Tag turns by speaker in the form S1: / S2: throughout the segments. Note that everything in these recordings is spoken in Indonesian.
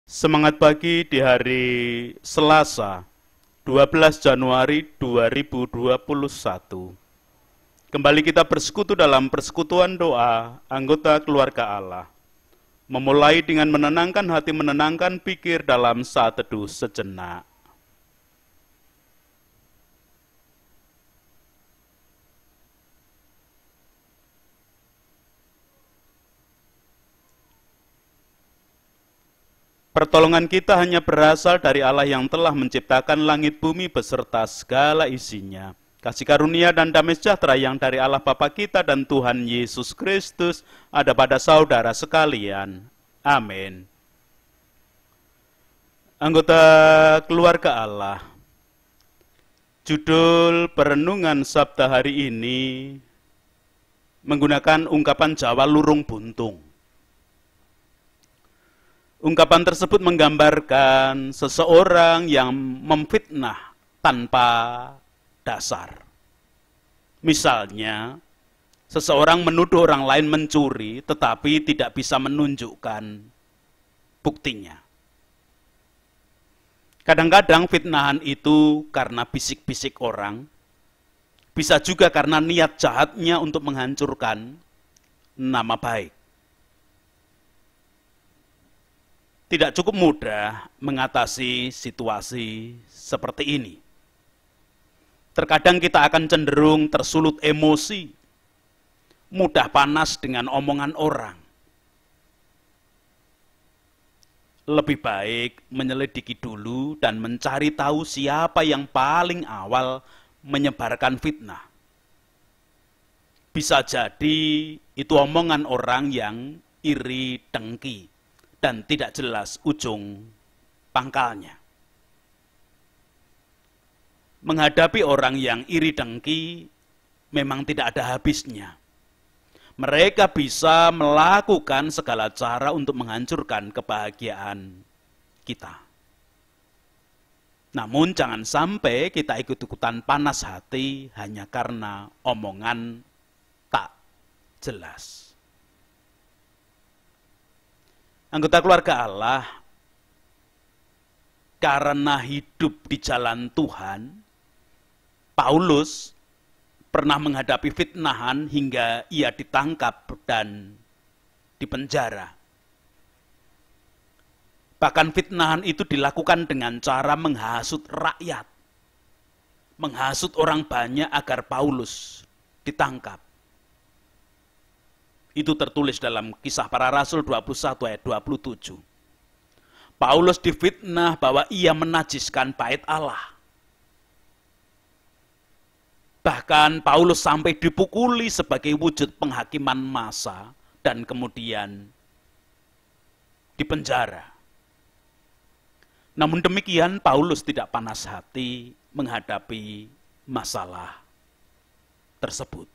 S1: Semangat pagi di hari Selasa, 12 Januari 2021. Kembali kita bersekutu dalam persekutuan doa anggota keluarga Allah. Memulai dengan menenangkan hati, menenangkan pikir dalam saat teduh sejenak. Pertolongan kita hanya berasal dari Allah yang telah menciptakan langit bumi beserta segala isinya. Kasih karunia dan damai sejahtera yang dari Allah Bapa kita dan Tuhan Yesus Kristus ada pada saudara sekalian. Amin. Anggota keluarga Allah, judul perenungan Sabda hari ini menggunakan ungkapan Jawa lurung buntung. Ungkapan tersebut menggambarkan seseorang yang memfitnah tanpa dasar. Misalnya, seseorang menuduh orang lain mencuri tetapi tidak bisa menunjukkan buktinya. Kadang-kadang fitnahan itu karena bisik-bisik orang, bisa juga karena niat jahatnya untuk menghancurkan nama baik. Tidak cukup mudah mengatasi situasi seperti ini. Terkadang kita akan cenderung tersulut emosi, mudah panas dengan omongan orang. Lebih baik menyelidiki dulu dan mencari tahu siapa yang paling awal menyebarkan fitnah. Bisa jadi itu omongan orang yang iri dengki dan tidak jelas ujung pangkalnya. Menghadapi orang yang iri dengki memang tidak ada habisnya. Mereka bisa melakukan segala cara untuk menghancurkan kebahagiaan kita. Namun jangan sampai kita ikut-ikutan panas hati hanya karena omongan tak jelas. Anggota keluarga Allah, karena hidup di jalan Tuhan, Paulus pernah menghadapi fitnahan hingga ia ditangkap dan dipenjara. Bahkan fitnahan itu dilakukan dengan cara menghasut rakyat, menghasut orang banyak agar Paulus ditangkap. Itu tertulis dalam Kisah Para Rasul 21 ayat 27. Paulus difitnah bahwa ia menajiskan bait Allah. Bahkan Paulus sampai dipukuli sebagai wujud penghakiman massa dan kemudian dipenjara. Namun demikian Paulus tidak panas hati menghadapi masalah tersebut.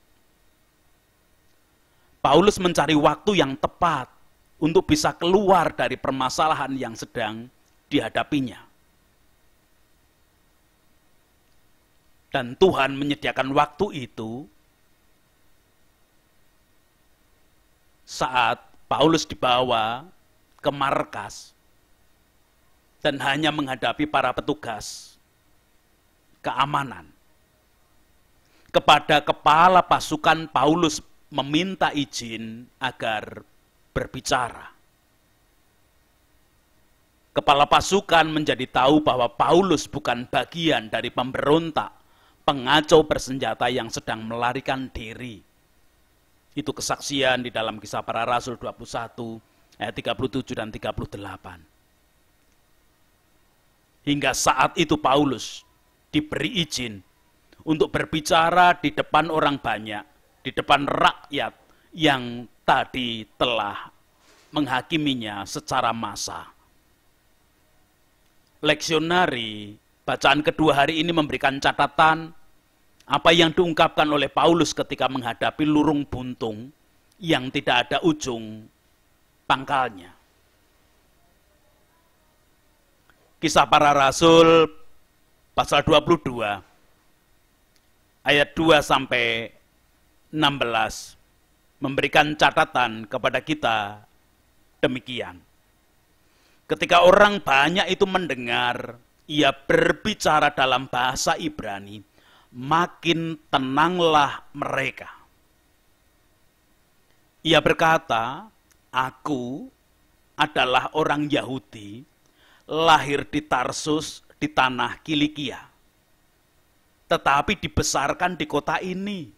S1: Paulus mencari waktu yang tepat untuk bisa keluar dari permasalahan yang sedang dihadapinya. Dan Tuhan menyediakan waktu itu saat Paulus dibawa ke markas dan hanya menghadapi para petugas keamanan. Kepada kepala pasukan Paulus meminta izin agar berbicara. Kepala pasukan menjadi tahu bahwa Paulus bukan bagian dari pemberontak, pengacau bersenjata yang sedang melarikan diri. Itu kesaksian di dalam Kisah Para Rasul 21 ayat 37 dan 38. Hingga saat itu Paulus diberi izin untuk berbicara di depan orang banyak, di depan rakyat yang tadi telah menghakiminya secara massal. Leksionari, bacaan kedua hari ini memberikan catatan apa yang diungkapkan oleh Paulus ketika menghadapi lurung buntung yang tidak ada ujung pangkalnya. Kisah Para Rasul pasal 22 ayat 2 sampai 16 memberikan catatan kepada kita demikian. Ketika orang banyak itu mendengar, ia berbicara dalam bahasa Ibrani, makin tenanglah mereka. Ia berkata, aku adalah orang Yahudi, lahir di Tarsus di tanah Kilikia. Tetapi dibesarkan di kota ini,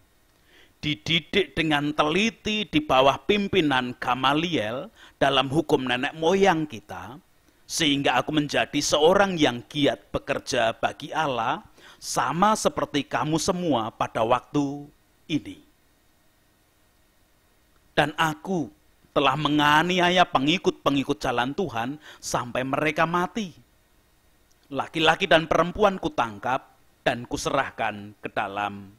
S1: dididik dengan teliti di bawah pimpinan Gamaliel dalam hukum nenek moyang kita, sehingga aku menjadi seorang yang giat bekerja bagi Allah, sama seperti kamu semua pada waktu ini. Dan aku telah menganiaya pengikut-pengikut jalan Tuhan sampai mereka mati. Laki-laki dan perempuan kutangkap dan kuserahkan ke dalam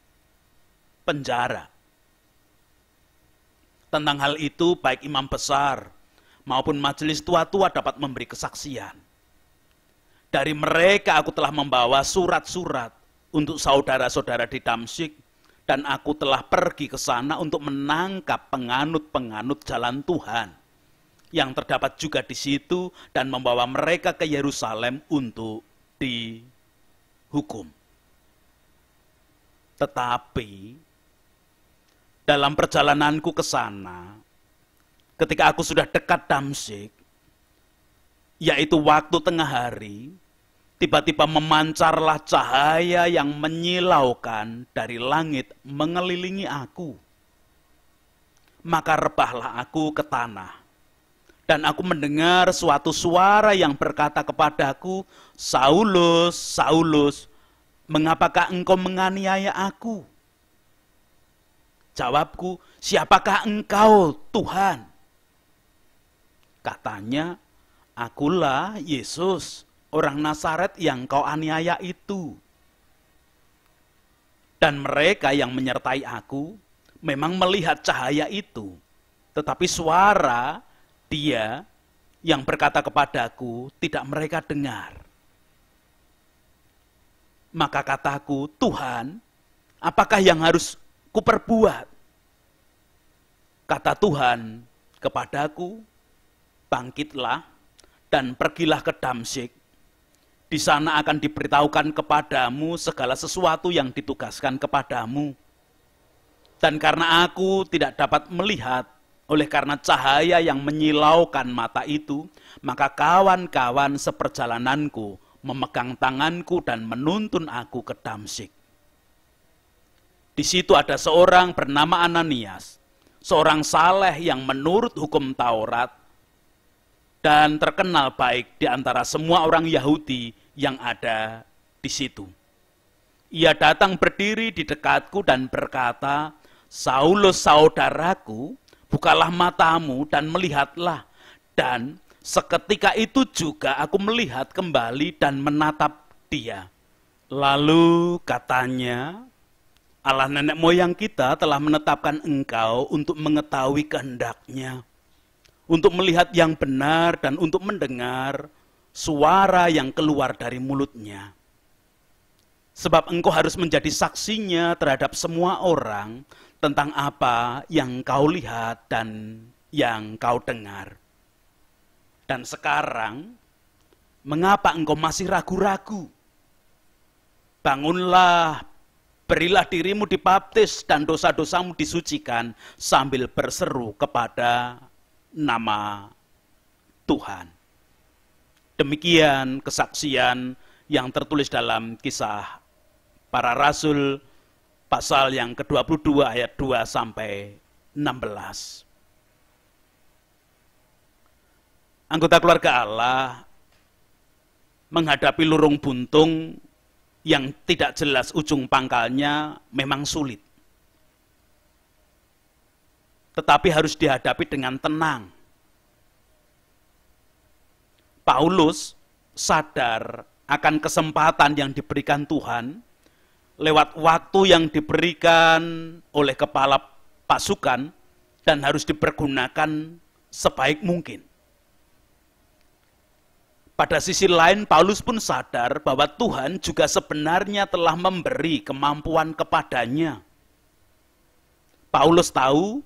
S1: penjara. Tentang hal itu baik imam besar maupun majelis tua-tua dapat memberi kesaksian. Dari mereka aku telah membawa surat-surat untuk saudara-saudara di Damsyik, dan aku telah pergi ke sana untuk menangkap penganut-penganut jalan Tuhan yang terdapat juga di situ dan membawa mereka ke Yerusalem untuk dihukum. Tetapi dalam perjalananku ke sana, ketika aku sudah dekat Damsyik, yaitu waktu tengah hari, tiba-tiba memancarlah cahaya yang menyilaukan dari langit mengelilingi aku. Maka rebahlah aku ke tanah. Dan aku mendengar suatu suara yang berkata kepadaku, Saulus, Saulus, mengapakah engkau menganiaya aku? Jawabku, siapakah engkau, Tuhan? Katanya, akulah Yesus, orang Nazaret yang kau aniaya itu. Dan mereka yang menyertai aku memang melihat cahaya itu. Tetapi suara dia yang berkata kepadaku tidak mereka dengar. Maka kataku, Tuhan, apakah yang harus kuperbuat? Kata Tuhan kepadaku, bangkitlah dan pergilah ke Damsyik. Di sana akan diberitahukan kepadamu segala sesuatu yang ditugaskan kepadamu. Dan karena aku tidak dapat melihat, oleh karena cahaya yang menyilaukan mata itu, maka kawan-kawan seperjalananku memegang tanganku dan menuntun aku ke Damsyik. Di situ ada seorang bernama Ananias, seorang saleh yang menurut hukum Taurat, dan terkenal baik di antara semua orang Yahudi yang ada di situ. Ia datang berdiri di dekatku dan berkata, Saulus saudaraku, bukalah matamu dan melihatlah. Dan seketika itu juga aku melihat kembali dan menatap dia. Lalu katanya, Allah nenek moyang kita telah menetapkan engkau untuk mengetahui kehendaknya, untuk melihat yang benar dan untuk mendengar suara yang keluar dari mulutnya. Sebab engkau harus menjadi saksinya terhadap semua orang tentang apa yang kau lihat dan yang kau dengar. Dan sekarang, mengapa engkau masih ragu-ragu? Bangunlah, berilah dirimu dibaptis dan dosa-dosamu disucikan sambil berseru kepada nama Tuhan. Demikian kesaksian yang tertulis dalam Kisah Para Rasul pasal yang ke-22 ayat 2 sampai 16. Anggota keluarga Allah menghadapi lurung buntung yang tidak jelas ujung pangkalnya memang sulit. Tetapi harus dihadapi dengan tenang. Paulus sadar akan kesempatan yang diberikan Tuhan lewat waktu yang diberikan oleh kepala pasukan dan harus dipergunakan sebaik mungkin. Pada sisi lain, Paulus pun sadar bahwa Tuhan juga sebenarnya telah memberi kemampuan kepadanya. Paulus tahu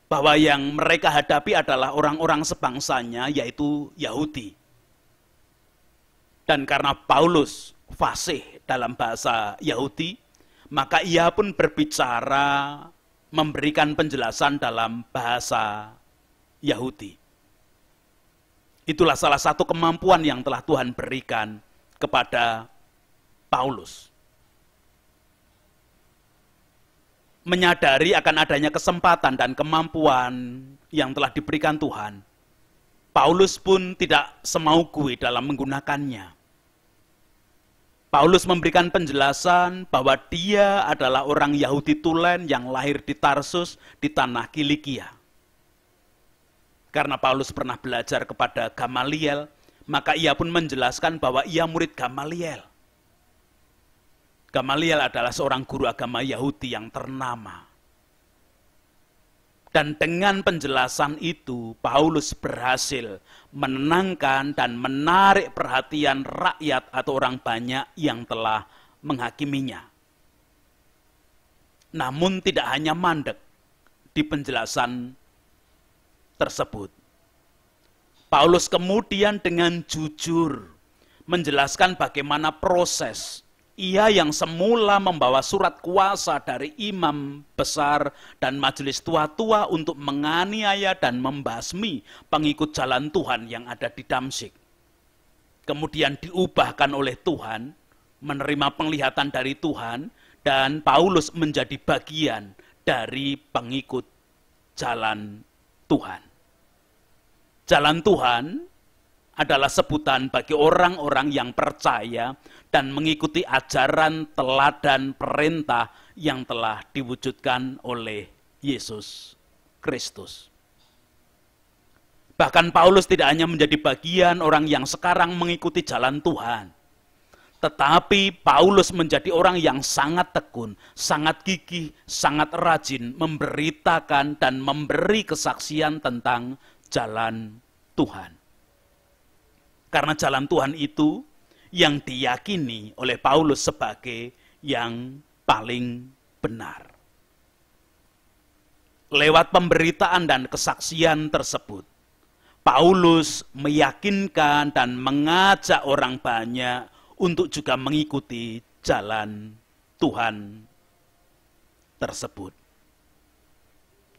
S1: bahwa yang mereka hadapi adalah orang-orang sebangsanya, yaitu Yahudi. Dan karena Paulus fasih dalam bahasa Yahudi, maka ia pun berbicara, memberikan penjelasan dalam bahasa Yahudi. Itulah salah satu kemampuan yang telah Tuhan berikan kepada Paulus. Menyadari akan adanya kesempatan dan kemampuan yang telah diberikan Tuhan, Paulus pun tidak semau gue dalam menggunakannya. Paulus memberikan penjelasan bahwa dia adalah orang Yahudi tulen yang lahir di Tarsus di tanah Kilikia. Karena Paulus pernah belajar kepada Gamaliel, maka ia pun menjelaskan bahwa ia murid Gamaliel. Gamaliel adalah seorang guru agama Yahudi yang ternama. Dan dengan penjelasan itu, Paulus berhasil menenangkan dan menarik perhatian rakyat atau orang banyak yang telah menghakiminya. Namun tidak hanya mandek di penjelasan tersebut. Paulus kemudian dengan jujur menjelaskan bagaimana proses ia yang semula membawa surat kuasa dari imam besar dan majelis tua-tua untuk menganiaya dan membasmi pengikut jalan Tuhan yang ada di Damsyik. Kemudian diubahkan oleh Tuhan, menerima penglihatan dari Tuhan, dan Paulus menjadi bagian dari pengikut jalan Tuhan. Jalan Tuhan adalah sebutan bagi orang-orang yang percaya dan mengikuti ajaran, teladan, perintah yang telah diwujudkan oleh Yesus Kristus. Bahkan Paulus tidak hanya menjadi bagian orang yang sekarang mengikuti jalan Tuhan, tetapi Paulus menjadi orang yang sangat tekun, sangat gigih, sangat rajin memberitakan dan memberi kesaksian tentang jalan Tuhan. Karena jalan Tuhan itu yang diyakini oleh Paulus sebagai yang paling benar. Lewat pemberitaan dan kesaksian tersebut, Paulus meyakinkan dan mengajak orang banyak untuk juga mengikuti jalan Tuhan tersebut.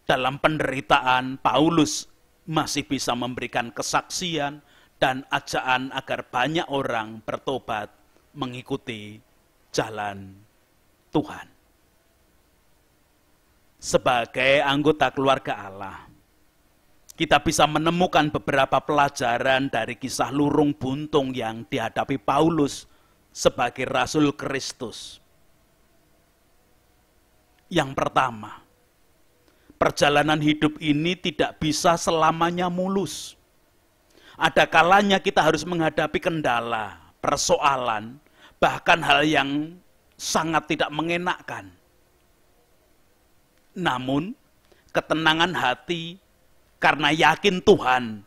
S1: Dalam penderitaan, Paulus masih bisa memberikan kesaksian dan ajaan agar banyak orang bertobat mengikuti jalan Tuhan. Sebagai anggota keluarga Allah, kita bisa menemukan beberapa pelajaran dari kisah lurung buntung yang dihadapi Paulus sebagai Rasul Kristus. Yang pertama, perjalanan hidup ini tidak bisa selamanya mulus. Ada kalanya kita harus menghadapi kendala, persoalan, bahkan hal yang sangat tidak mengenakkan. Namun, ketenangan hati karena yakin Tuhan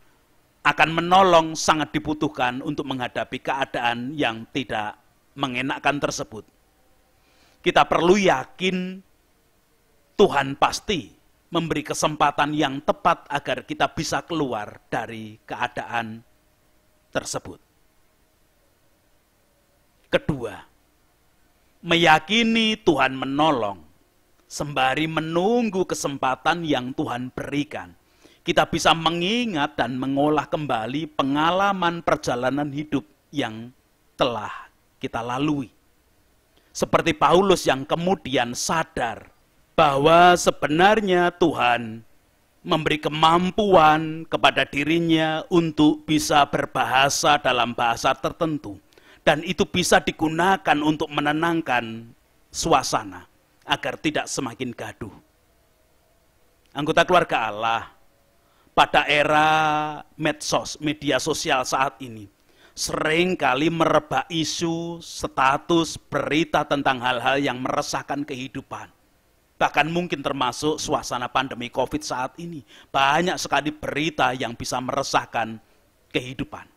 S1: akan menolong sangat dibutuhkan untuk menghadapi keadaan yang tidak mengenakkan tersebut. Kita perlu yakin Tuhan pasti memberi kesempatan yang tepat agar kita bisa keluar dari keadaan tersebut. Kedua, meyakini Tuhan menolong sembari menunggu kesempatan yang Tuhan berikan. Kita bisa mengingat dan mengolah kembali pengalaman perjalanan hidup yang telah kita lalui. Seperti Paulus yang kemudian sadar bahwa sebenarnya Tuhan memberi kemampuan kepada dirinya untuk bisa berbahasa dalam bahasa tertentu. Dan itu bisa digunakan untuk menenangkan suasana agar tidak semakin gaduh. Anggota keluarga Allah, pada era medsos, media sosial saat ini, sering kali merebak isu, status, berita tentang hal-hal yang meresahkan kehidupan. Bahkan mungkin termasuk suasana pandemi COVID saat ini. Banyak sekali berita yang bisa meresahkan kehidupan.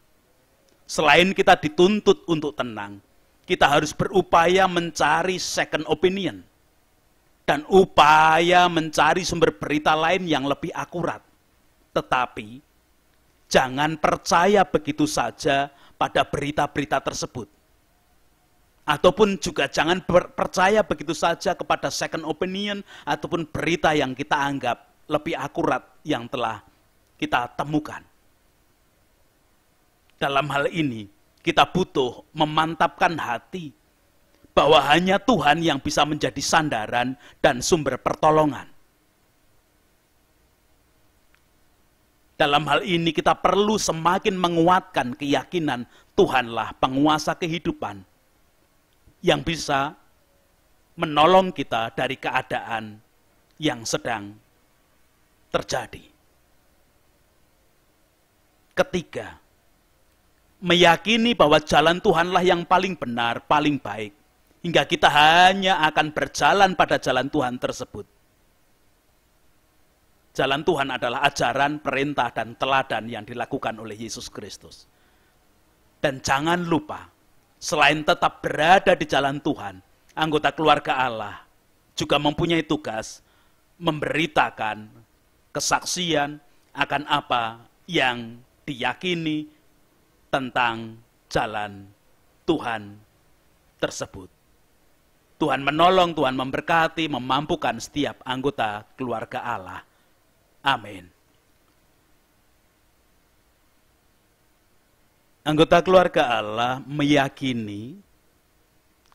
S1: Selain kita dituntut untuk tenang, kita harus berupaya mencari second opinion. Dan upaya mencari sumber berita lain yang lebih akurat. Tetapi, jangan percaya begitu saja pada berita-berita tersebut. Ataupun juga jangan percaya begitu saja kepada second opinion ataupun berita yang kita anggap lebih akurat yang telah kita temukan. Dalam hal ini, kita butuh memantapkan hati bahwa hanya Tuhan yang bisa menjadi sandaran dan sumber pertolongan. Dalam hal ini kita perlu semakin menguatkan keyakinan Tuhanlah penguasa kehidupan yang bisa menolong kita dari keadaan yang sedang terjadi. Ketiga, meyakini bahwa jalan Tuhanlah yang paling benar, paling baik, hingga kita hanya akan berjalan pada jalan Tuhan tersebut. Jalan Tuhan adalah ajaran, perintah, dan teladan yang dilakukan oleh Yesus Kristus. Dan jangan lupa, selain tetap berada di jalan Tuhan, anggota keluarga Allah juga mempunyai tugas memberitakan kesaksian akan apa yang diyakini tentang jalan Tuhan tersebut. Tuhan menolong, Tuhan memberkati, memampukan setiap anggota keluarga Allah. Amin. Anggota keluarga Allah meyakini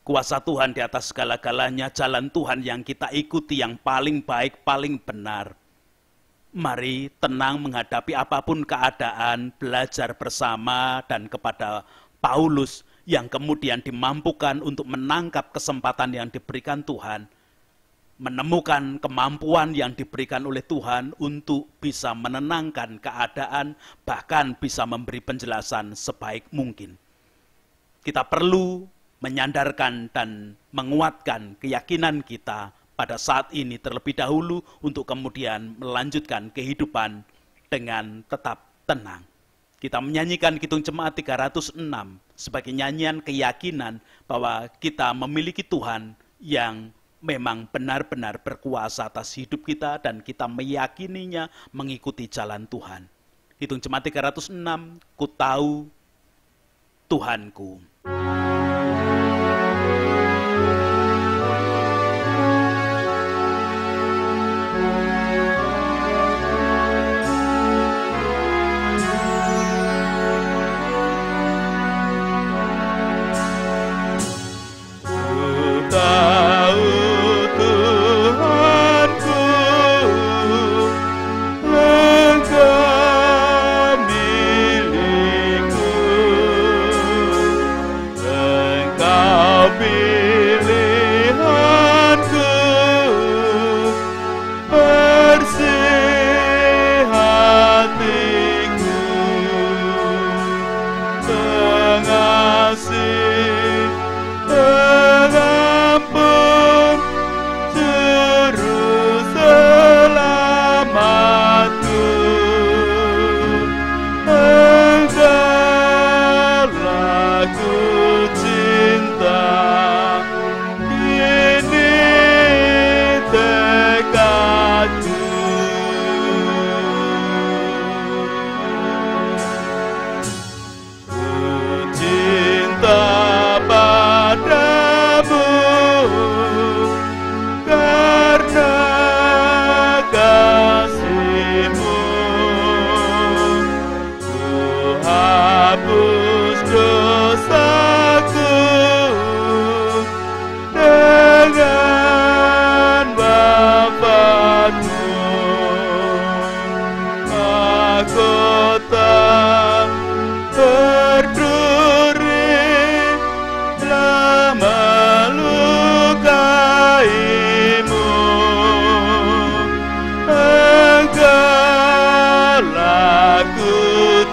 S1: kuasa Tuhan di atas segala-galanya, jalan Tuhan yang kita ikuti yang paling baik, paling benar. Mari tenang menghadapi apapun keadaan, belajar bersama dan kepada Paulus yang kemudian dimampukan untuk menangkap kesempatan yang diberikan Tuhan, menemukan kemampuan yang diberikan oleh Tuhan untuk bisa menenangkan keadaan, bahkan bisa memberi penjelasan sebaik mungkin. Kita perlu menyandarkan dan menguatkan keyakinan kita pada saat ini terlebih dahulu untuk kemudian melanjutkan kehidupan dengan tetap tenang. Kita menyanyikan Kidung Jemaat 306 sebagai nyanyian keyakinan bahwa kita memiliki Tuhan yang memang benar-benar berkuasa atas hidup kita dan kita meyakininya mengikuti jalan Tuhan. Kidung Jemaat 306, Ku tahu Tuhanku.
S2: Ku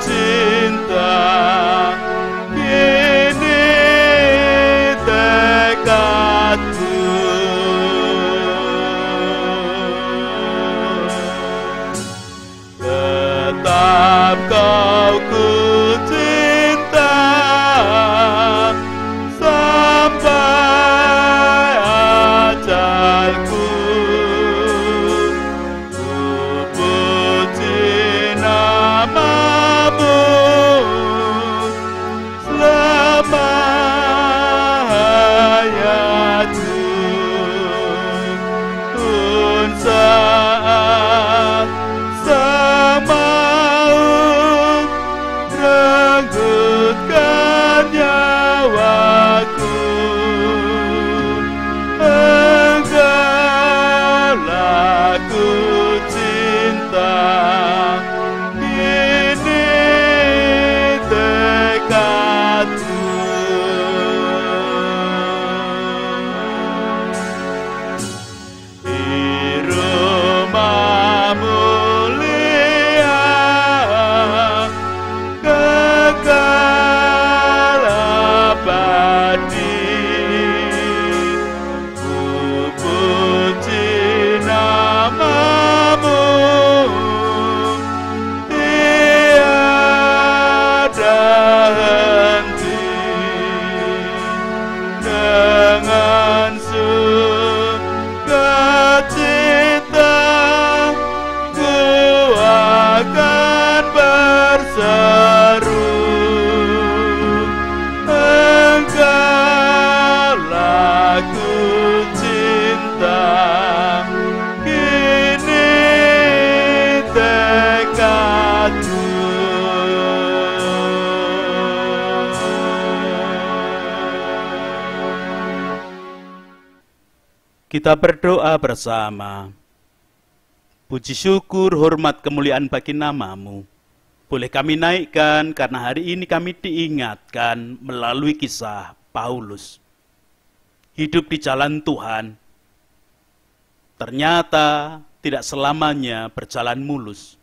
S2: cinta
S1: saat sang maut renggutkan nyawaku, Engkaulah ku cinta, ini tekadku. Kita berdoa bersama. Puji syukur, hormat, kemuliaan bagi nama-Mu. Boleh kami naikkan karena hari ini kami diingatkan melalui kisah Paulus. Hidup di jalan Tuhan ternyata tidak selamanya berjalan mulus.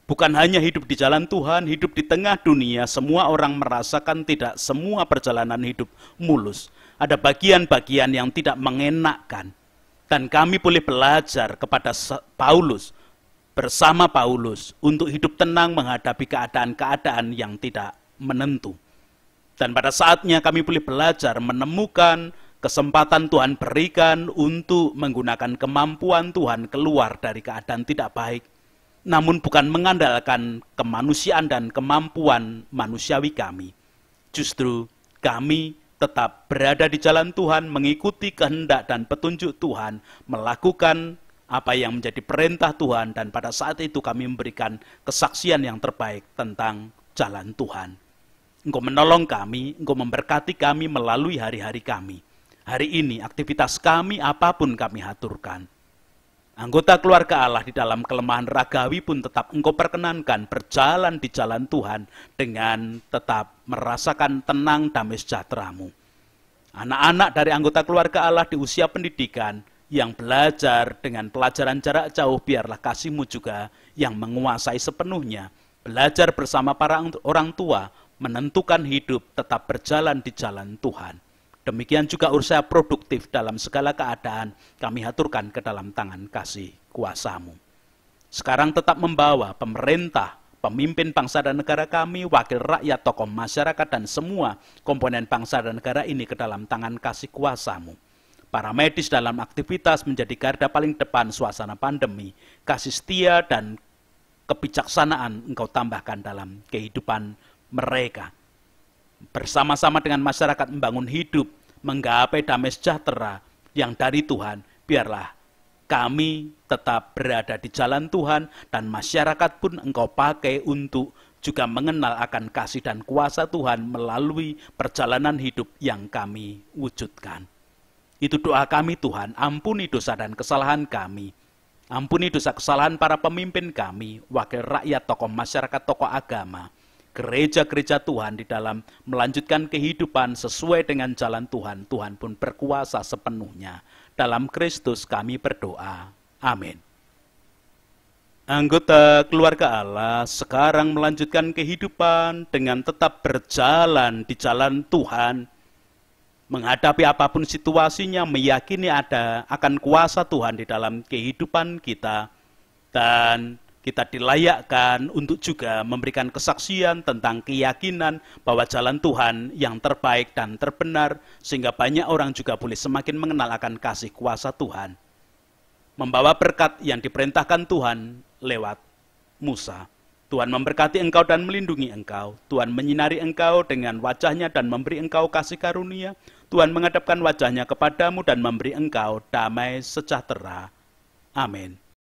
S1: Bukan hanya hidup di jalan Tuhan, hidup di tengah dunia, semua orang merasakan tidak semua perjalanan hidup mulus. Ada bagian-bagian yang tidak mengenakkan. Dan kami boleh belajar kepada Paulus, bersama Paulus, untuk hidup tenang menghadapi keadaan-keadaan yang tidak menentu. Dan pada saatnya kami boleh belajar menemukan kesempatan Tuhan berikan untuk menggunakan kemampuan Tuhan keluar dari keadaan tidak baik. Namun bukan mengandalkan kemanusiaan dan kemampuan manusiawi kami. Justru kami tetap berada di jalan Tuhan, mengikuti kehendak dan petunjuk Tuhan, melakukan apa yang menjadi perintah Tuhan, dan pada saat itu kami memberikan kesaksian yang terbaik tentang jalan Tuhan. Engkau menolong kami, Engkau memberkati kami melalui hari-hari kami. Hari ini aktivitas kami apapun kami haturkan. Anggota keluarga Allah di dalam kelemahan ragawi pun tetap Engkau perkenankan berjalan di jalan Tuhan dengan tetap merasakan tenang damai sejahtera-Mu. Anak-anak dari anggota keluarga Allah di usia pendidikan yang belajar dengan pelajaran jarak jauh, biarlah kasih-Mu juga yang menguasai sepenuhnya. Belajar bersama para orang tua, menentukan hidup tetap berjalan di jalan Tuhan. Demikian juga usaha produktif dalam segala keadaan kami haturkan ke dalam tangan kasih kuasa-Mu. Sekarang tetap membawa pemerintah, pemimpin bangsa dan negara kami, wakil rakyat, tokoh masyarakat, dan semua komponen bangsa dan negara ini ke dalam tangan kasih kuasa-Mu. Para medis dalam aktivitas menjadi garda paling depan suasana pandemi, kasih setia dan kebijaksanaan Engkau tambahkan dalam kehidupan mereka. Bersama-sama dengan masyarakat membangun hidup, menggapai damai sejahtera yang dari Tuhan, biarlah kami tetap berada di jalan Tuhan, dan masyarakat pun Engkau pakai untuk juga mengenal akan kasih dan kuasa Tuhan melalui perjalanan hidup yang kami wujudkan. Itu doa kami Tuhan, ampuni dosa dan kesalahan kami. Ampuni dosa kesalahan para pemimpin kami, wakil rakyat, tokoh masyarakat, tokoh agama, gereja-gereja Tuhan di dalam melanjutkan kehidupan sesuai dengan jalan Tuhan. Tuhan pun berkuasa sepenuhnya. Dalam Kristus kami berdoa. Amin. Anggota keluarga Allah sekarang melanjutkan kehidupan dengan tetap berjalan di jalan Tuhan. Menghadapi apapun situasinya, meyakini ada akan kuasa Tuhan di dalam kehidupan kita. Dan kita dilayakkan untuk juga memberikan kesaksian tentang keyakinan bahwa jalan Tuhan yang terbaik dan terbenar, sehingga banyak orang juga boleh semakin mengenal akan kasih kuasa Tuhan. Membawa berkat yang diperintahkan Tuhan lewat Musa. Tuhan memberkati engkau dan melindungi engkau. Tuhan menyinari engkau dengan wajahnya dan memberi engkau kasih karunia. Tuhan menghadapkan wajahnya kepadamu dan memberi engkau damai sejahtera. Amin.